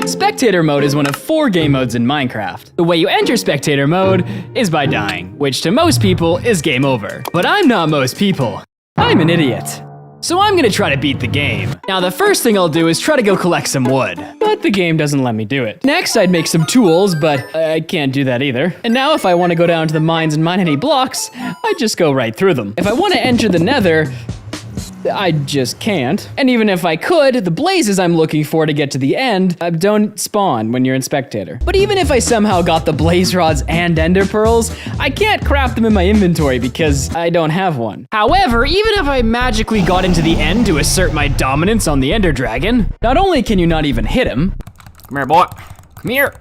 Spectator mode is one of 4 game modes in Minecraft. The way you enter spectator mode is by dying, which to most people is game over. But I'm not most people. I'm an idiot. So I'm gonna try to beat the game. Now the first thing I'll do is try to go collect some wood, but the game doesn't let me do it. Next I'd make some tools, but I can't do that either. And now if I want to go down to the mines and mine any blocks, I just go right through them. If I want to enter the nether, I just can't. And even if I could, the blazes I'm looking for to get to the end don't spawn when you're in spectator. But even if I somehow got the blaze rods and ender pearls, I can't craft them in my inventory because I don't have one. However, even if I magically got into the end to assert my dominance on the ender dragon, not only can you not even hit him, come here boy, come here,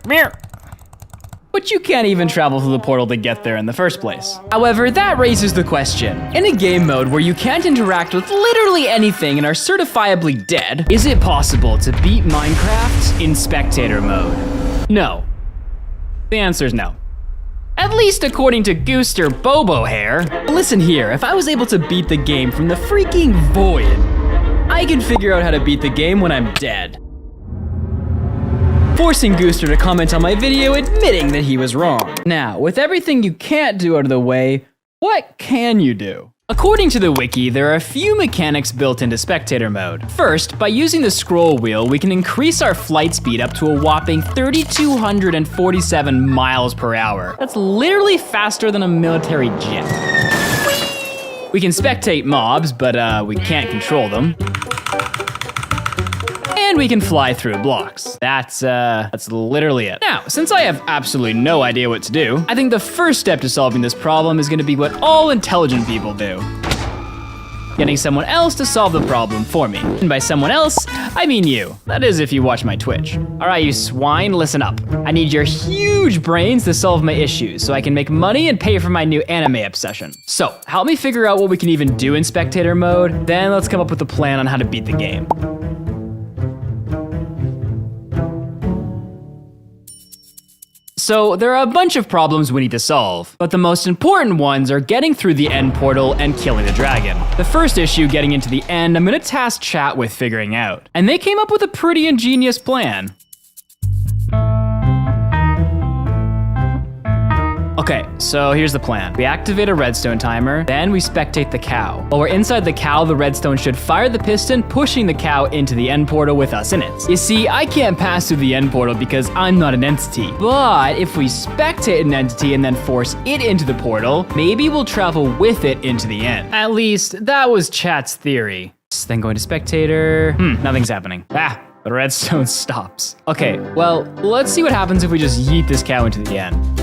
but you can't even travel through the portal to get there in the first place. However, that raises the question. In a game mode where you can't interact with literally anything and are certifiably dead, is it possible to beat Minecraft in spectator mode? No. The answer is no. At least according to Gooster Bobo Hair. Listen here, if I was able to beat the game from the freaking void, I can figure out how to beat the game when I'm dead. Forcing Gooster to comment on my video admitting that he was wrong. Now, with everything you can't do out of the way, what can you do? According to the wiki, there are a few mechanics built into spectator mode. First, by using the scroll wheel, we can increase our flight speed up to a whopping 3,247 miles per hour. That's literally faster than a military jet. We can spectate mobs, but we can't control them. And we can fly through blocks. That's literally it. Now, since I have absolutely no idea what to do, I think the first step to solving this problem is gonna be what all intelligent people do. Getting someone else to solve the problem for me. And by someone else, I mean you. That is if you watch my Twitch. All right, you swine, listen up. I need your huge brains to solve my issues so I can make money and pay for my new anime obsession. So, help me figure out what we can even do in spectator mode, then let's come up with a plan on how to beat the game. So there are a bunch of problems we need to solve, but the most important ones are getting through the end portal and killing the dragon. The first issue, getting into the end, I'm gonna task chat with figuring out. And they came up with a pretty ingenious plan. Okay, so here's the plan. We activate a redstone timer, then we spectate the cow. While we're inside the cow, the redstone should fire the piston, pushing the cow into the end portal with us in it. You see, I can't pass through the end portal because I'm not an entity. But if we spectate an entity and then force it into the portal, maybe we'll travel with it into the end. At least, that was chat's theory. Then going to spectator, nothing's happening. The redstone stops. Okay, well, let's see what happens if we just yeet this cow into the end.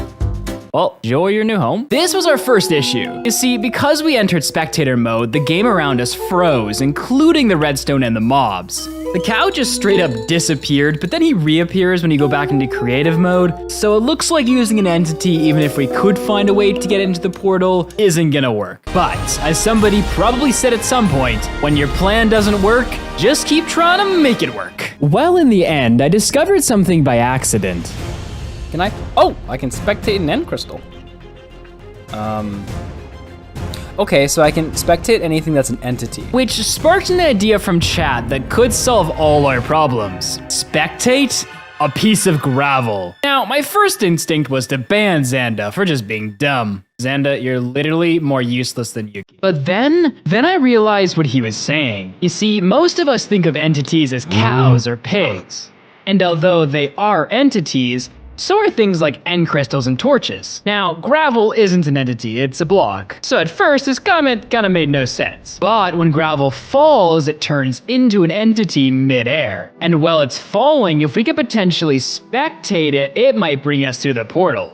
Well, enjoy your new home. This was our first issue. You see, because we entered spectator mode, the game around us froze, including the redstone and the mobs. The cow just straight up disappeared, but then he reappears when you go back into creative mode, so it looks like using an entity, even if we could find a way to get into the portal, isn't gonna work. But, as somebody probably said at some point, when your plan doesn't work, just keep trying to make it work. Well, in the end, I discovered something by accident. Can I? Oh, I can spectate an end crystal. Okay, so I can spectate anything that's an entity. Which sparked an idea from chat that could solve all our problems. Spectate a piece of gravel. Now, my first instinct was to ban Xanda for just being dumb. Xanda, you're literally more useless than Yuki. But then I realized what he was saying. You see, most of us think of entities as cows or pigs. And although they are entities, so are things like end crystals and torches. Now, gravel isn't an entity, it's a block. So at first, this comment kinda made no sense. But when gravel falls, it turns into an entity mid-air. And while it's falling, if we could potentially spectate it, it might bring us through the portal.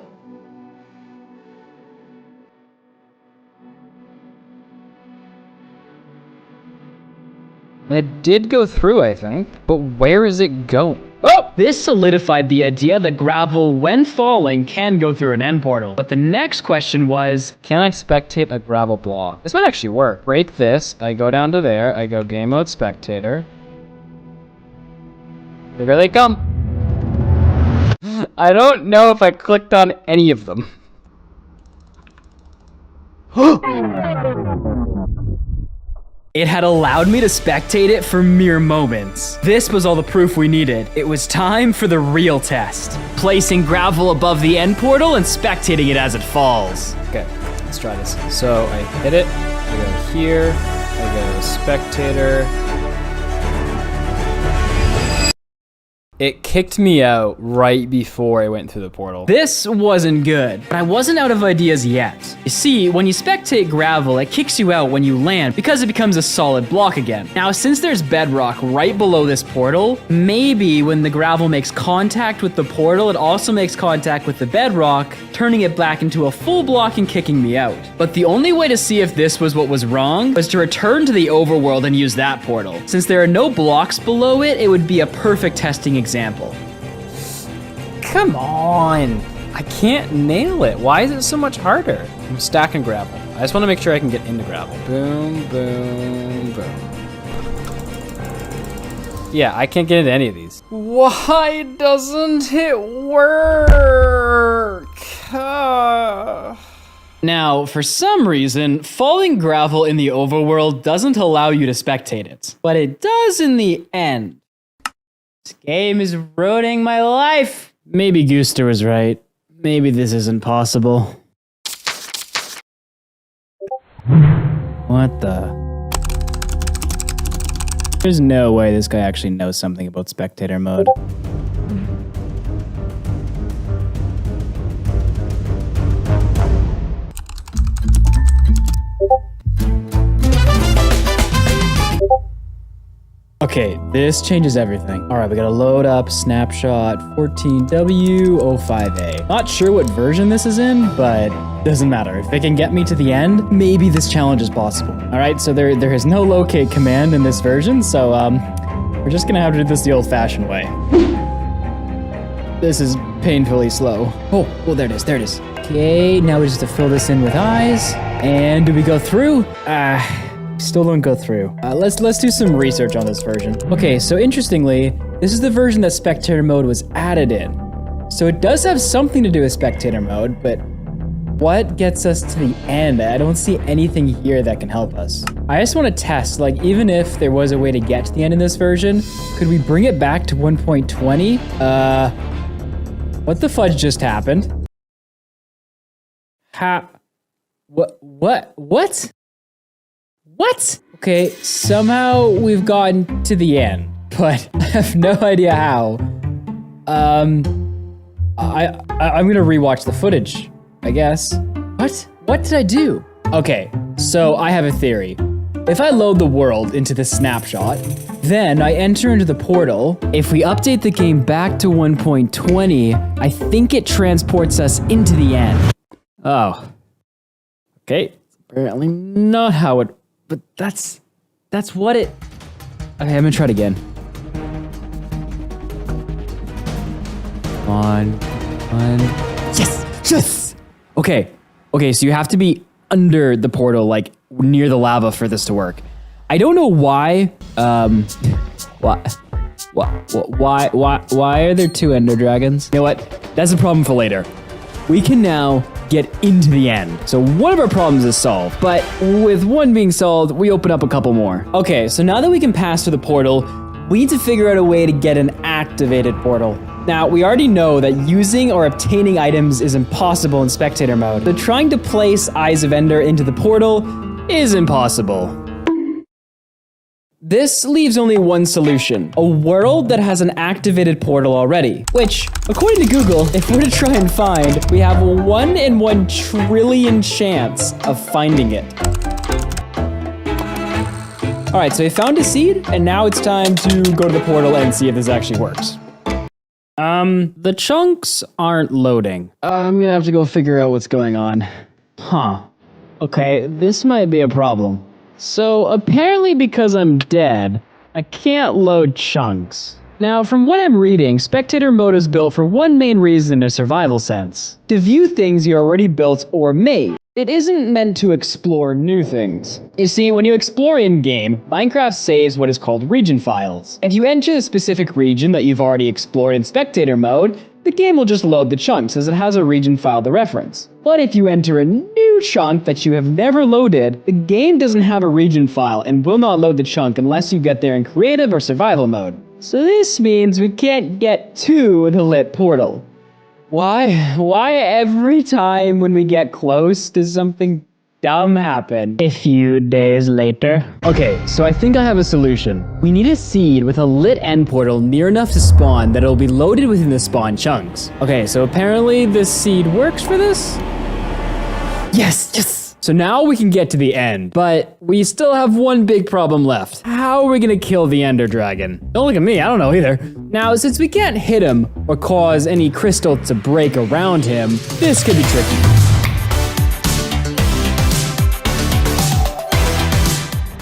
It did go through, I think, but where is it going? Oh! This solidified the idea that gravel, when falling, can go through an end portal. But the next question was, can I spectate a gravel block? This might actually work. Break this, I go down to there, I go game mode spectator. Here they come. I don't know if I clicked on any of them. It had allowed me to spectate it for mere moments. This was all the proof we needed. It was time for the real test. Placing gravel above the end portal and spectating it as it falls. Okay, let's try this. So I hit it, I go here, I go spectator. It kicked me out right before I went through the portal. This wasn't good, but I wasn't out of ideas yet. You see, when you spectate gravel, it kicks you out when you land because it becomes a solid block again. Now, since there's bedrock right below this portal, maybe when the gravel makes contact with the portal, it also makes contact with the bedrock, turning it back into a full block and kicking me out. But the only way to see if this was what was wrong was to return to the overworld and use that portal. Since there are no blocks below it, it would be a perfect testing example. Come on! I can't nail it. Why is it so much harder? I'm stacking gravel. I just want to make sure I can get into gravel. Boom, boom, boom. Yeah, I can't get into any of these. Why doesn't it work? Now, for some reason, falling gravel in the overworld doesn't allow you to spectate it, but it does in the end. This game is ruining my life. Maybe Gooster was right. Maybe this isn't possible. What the? There's no way this guy actually knows something about spectator mode. Okay, this changes everything. All right, we gotta load up snapshot 14W05A. Not sure what version this is in, but doesn't matter. If it can get me to the end, maybe this challenge is possible. All right, so there is no locate command in this version, so we're just gonna have to do this the old-fashioned way. This is painfully slow. Oh, there it is, there it is. Okay, now we just have to fill this in with eyes. And do we go through? Still don't go through. Let's do some research on this version. Okay, so interestingly, this is the version that spectator mode was added in. So it does have something to do with spectator mode, but what gets us to the end? I don't see anything here that can help us. I just want to test, like, even if there was a way to get to the end in this version, could we bring it back to 1.20? What the fudge just happened? What? Okay, somehow we've gotten to the end, but I have no idea how. I'm gonna rewatch the footage, I guess. What did I do? Okay, so I have a theory. If I load the world into the snapshot, then I enter into the portal. If we update the game back to 1.20, I think it transports us into the end. Oh. Okay, apparently not how it... But that's what it... Okay, I'm gonna try it again. Come on. Yes! Okay, so you have to be under the portal, like near the lava for this to work. I don't know why, why are there two ender dragons? You know what? That's a problem for later. We can now get into the end. So one of our problems is solved, but with one being solved, we open up a couple more. Okay, so now that we can pass through the portal, we need to figure out a way to get an activated portal. Now, we already know that using or obtaining items is impossible in spectator mode, so trying to place Eyes of Ender into the portal is impossible. This leaves only one solution, a world that has an activated portal already, which, according to Google, if we're to try and find, we have a 1 in 1 trillion chance of finding it. All right, so we found a seed, and now it's time to go to the portal and see if this actually works. The chunks aren't loading. I'm gonna have to go figure out what's going on. Huh. Okay, this might be a problem. So apparently because I'm dead, I can't load chunks. Now, from what I'm reading, spectator mode is built for one main reason in a survival sense: to view things you already built or made. it isn't meant to explore new things. You see, when you explore in-game, Minecraft saves what is called region files. If you enter a specific region that you've already explored in spectator mode, the game will just load the chunks as it has a region file to reference. But if you enter a new chunk that you have never loaded, the game doesn't have a region file and will not load the chunk unless you get there in creative or survival mode. So this means we can't get to the lit portal. Why? Why every time when we get close does something dumb happen? A few days later. Okay, so I think I have a solution. We need a seed with a lit end portal near enough to spawn that it'll be loaded within the spawn chunks. Okay, so apparently this seed works for this? Yes, yes! So now we can get to the end, but we still have one big problem left. How are we gonna kill the Ender Dragon? Don't look at me, I don't know either. Now, since we can't hit him or cause any crystal to break around him, this could be tricky.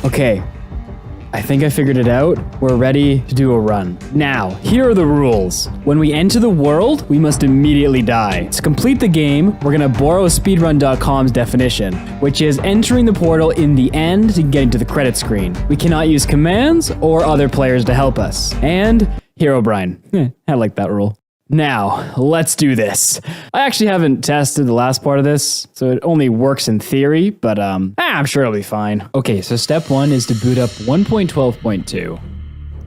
Okay, I think I figured it out. We're ready to do a run. Now, here are the rules. When we enter the world, we must immediately die. To complete the game, we're gonna borrow speedrun.com's definition, which is entering the portal in the end to getting to the credit screen. We cannot use commands or other players to help us. And Herobrine. I like that rule. Now, let's do this. I actually haven't tested the last part of this, so it only works in theory, but I'm sure it'll be fine. Okay, so step 1 is to boot up 1.12.2.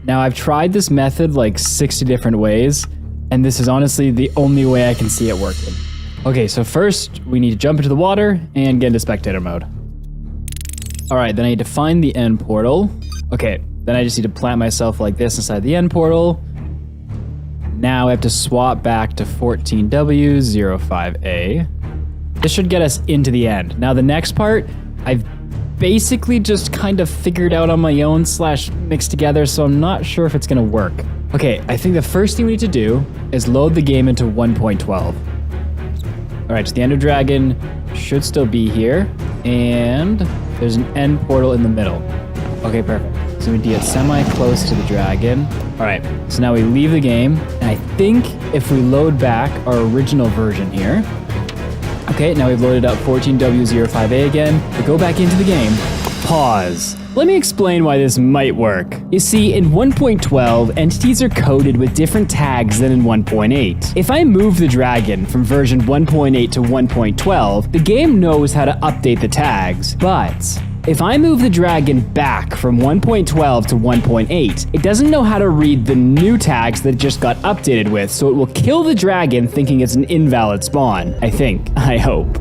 Now, I've tried this method like 60 different ways, and this is honestly the only way I can see it working. Okay, so first, we need to jump into the water and get into spectator mode. All right, then I need to find the end portal. Okay, then I just need to plant myself like this inside the end portal. Now I have to swap back to 14W05A. This should get us into the end. Now the next part, I've basically just kind of figured out on my own / mixed together, so I'm not sure if it's gonna work. Okay, I think the first thing we need to do is load the game into 1.12. All right, so the Ender Dragon should still be here, and there's an end portal in the middle. Okay, perfect. So we need to get semi-close to the dragon. All right, so now we leave the game, and I think if we load back our original version here, okay, now we've loaded up 14W05A again. We go back into the game, pause. Let me explain why this might work. You see, in 1.12, entities are coded with different tags than in 1.8. If I move the dragon from version 1.8 to 1.12, the game knows how to update the tags, but if I move the dragon back from 1.12 to 1.8, it doesn't know how to read the new tags that it just got updated with, so it will kill the dragon thinking it's an invalid spawn. I think. I hope.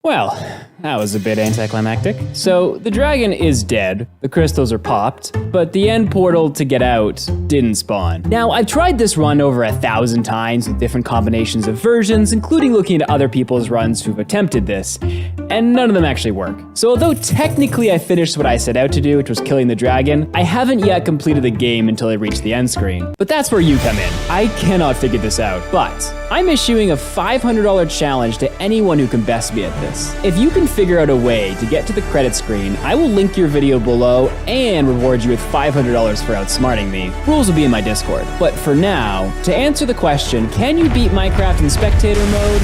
Well, that was a bit anticlimactic. So, the dragon is dead, the crystals are popped, but the end portal to get out didn't spawn. Now, I've tried this run over 1,000 times with different combinations of versions, including looking at other people's runs who've attempted this, and none of them actually work. So although technically I finished what I set out to do, which was killing the dragon, I haven't yet completed the game until I reached the end screen. But that's where you come in. I cannot figure this out, but I'm issuing a $500 challenge to anyone who can best me at this. If you can figure out a way to get to the credit screen, I will link your video below and reward you with $500 for outsmarting me. Rules will be in my Discord. But for now, to answer the question, can you beat Minecraft in spectator mode?